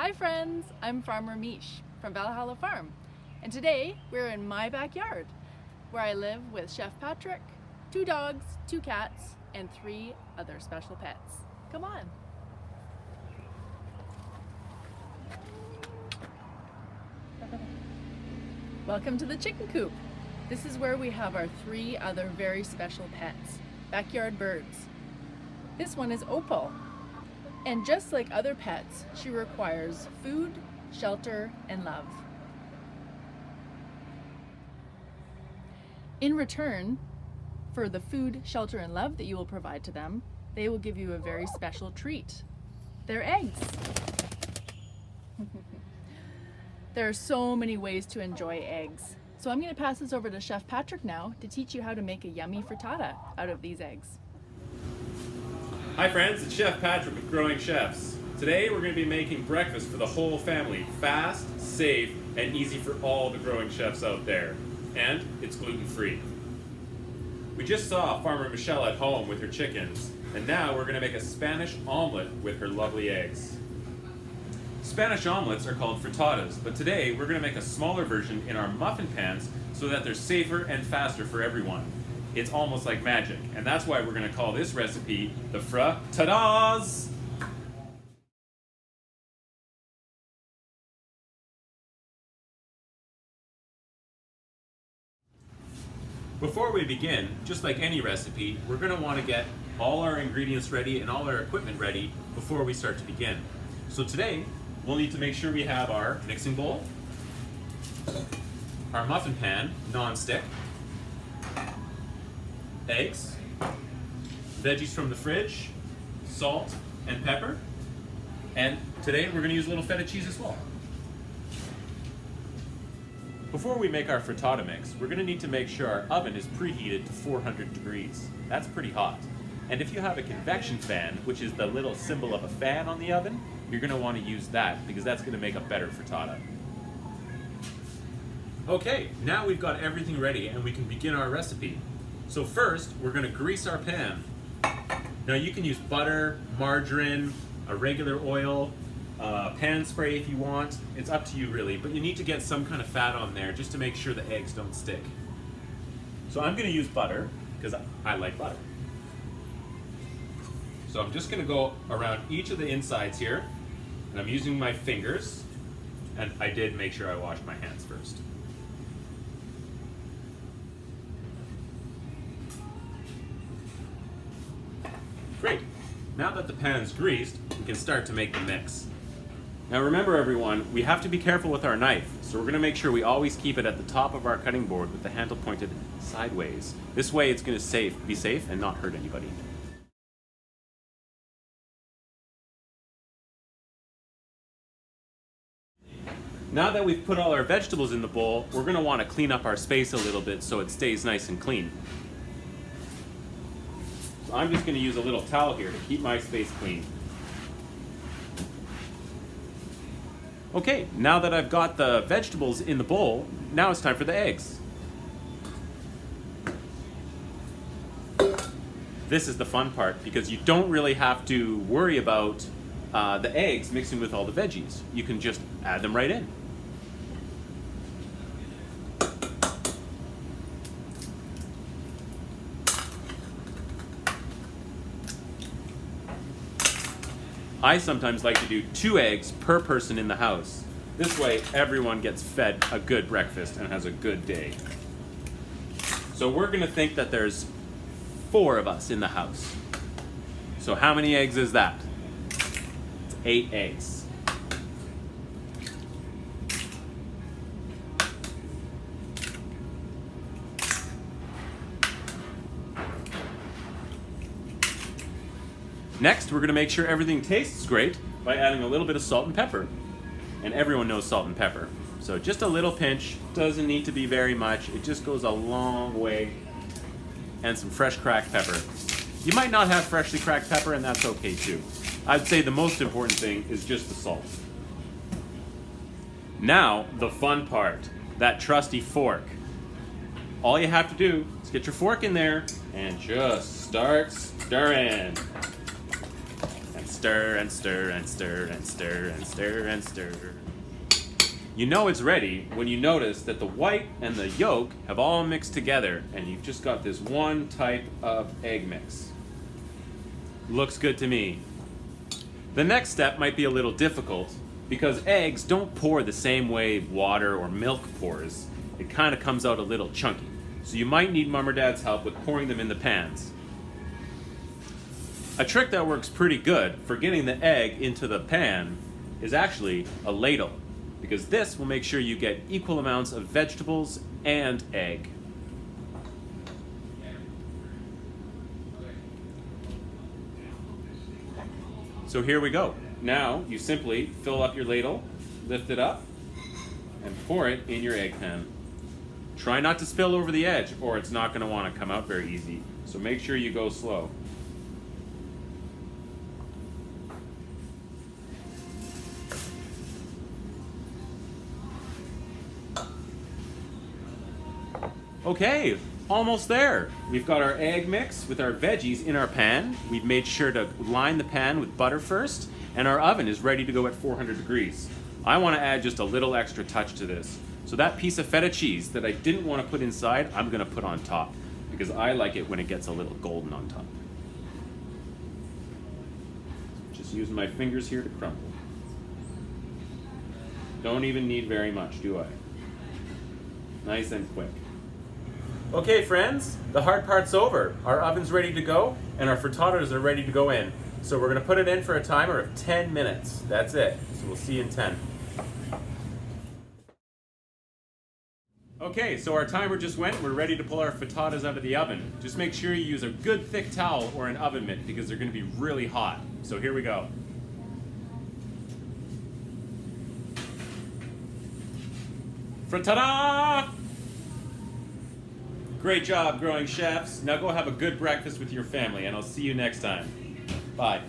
Hi friends, I'm Farmer Mich from Valhalla Farm, and today we're in my backyard where I live with Chef Patrick, 2 dogs, 2 cats, and 3 other special pets. Come on. Welcome to the chicken coop. This is where we have our 3 other very special pets, backyard birds. This one is Opal. And just like other pets, she requires food, shelter, and love. In return for the food, shelter, and love that you will provide to them, they will give you a very special treat. Their eggs. There are so many ways to enjoy eggs. So I'm going to pass this over to Chef Patrick now to teach you how to make a yummy frittata out of these eggs. Hi friends, it's Chef Patrick with Growing Chefs. Today we're going to be making breakfast for the whole family. Fast, safe, and easy for all the growing chefs out there. And it's gluten-free. We just saw Farmer Michelle at home with her chickens, and now we're going to make a Spanish omelet with her lovely eggs. Spanish omelets are called frittatas, but today we're going to make a smaller version in our muffin pans so that they're safer and faster for everyone. It's almost like magic, and that's why we're going to call this recipe the Fri-Ta-das! Before we begin, just like any recipe, we're going to want to get all our ingredients ready and all our equipment ready before we start to begin. So today, we'll need to make sure we have our mixing bowl, our muffin pan, non-stick, eggs, veggies from the fridge, salt and pepper, and today we're going to use a little feta cheese as well. Before we make our frittata mix, we're going to need to make sure our oven is preheated to 400 degrees. That's pretty hot. And if you have a convection fan, which is the little symbol of a fan on the oven, you're going to want to use that because that's going to make a better frittata. Okay, now we've got everything ready and we can begin our recipe. So first, we're going to grease our pan. Now you can use butter, margarine, a regular oil, pan spray if you want. It's up to you really, but you need to get some kind of fat on there just to make sure the eggs don't stick. So I'm going to use butter because I like butter. So I'm just going to go around each of the insides here, and I'm using my fingers, and I did make sure I washed my hands first. Great. Now that the pan's greased, we can start to make the mix. Now remember everyone, we have to be careful with our knife, so we're going to make sure we always keep it at the top of our cutting board with the handle pointed sideways. This way it's going to be safe and not hurt anybody. Now that we've put all our vegetables in the bowl, we're going to want to clean up our space a little bit so it stays nice and clean. I'm just going to use a little towel here to keep my space clean. Okay, now that I've got the vegetables in the bowl, now it's time for the eggs. This is the fun part because you don't really have to worry about the eggs mixing with all the veggies. You can just add them right in. I sometimes like to do 2 eggs per person in the house. This way, everyone gets fed a good breakfast and has a good day. So we're going to think that there's 4 of us in the house. So how many eggs is that? It's 8 eggs. Next, we're going to make sure everything tastes great by adding a little bit of salt and pepper. And everyone knows salt and pepper. So just a little pinch, doesn't need to be very much. It just goes a long way. And some fresh cracked pepper. You might not have freshly cracked pepper, and that's okay too. I'd say the most important thing is just the salt. Now, the fun part, that trusty fork. All you have to do is get your fork in there and just start stirring. stir and stir and stir and stir and stir and stir. You know it's ready when you notice that the white and the yolk have all mixed together and you've just got this one type of egg mix. Looks good to me. The next step might be a little difficult because eggs don't pour the same way water or milk pours. It kind of comes out a little chunky. So you might need Mom or Dad's help with pouring them in the pans. A trick that works pretty good for getting the egg into the pan is actually a ladle, because this will make sure you get equal amounts of vegetables and egg. So here we go. Now you simply fill up your ladle, lift it up, and pour it in your egg pan. Try not to spill over the edge or it's not going to want to come out very easy. So make sure you go slow. Okay, almost there. We've got our egg mix with our veggies in our pan. We've made sure to line the pan with butter first, and our oven is ready to go at 400 degrees. I want to add just a little extra touch to this. So that piece of feta cheese that I didn't want to put inside, I'm going to put on top, because I like it when it gets a little golden on top. Just using my fingers here to crumble. Don't even need very much, do I? Nice and quick. Okay friends, the hard part's over. Our oven's ready to go and our frittatas are ready to go in. So we're gonna put it in for a timer of 10 minutes. That's it. So we'll see you in 10. Okay, so our timer just went. We're ready to pull our frittatas out of the oven. Just make sure you use a good thick towel or an oven mitt because they're gonna be really hot. So here we go. Fri-Ta-da! Great job, growing chefs. Now go have a good breakfast with your family, and I'll see you next time. Bye.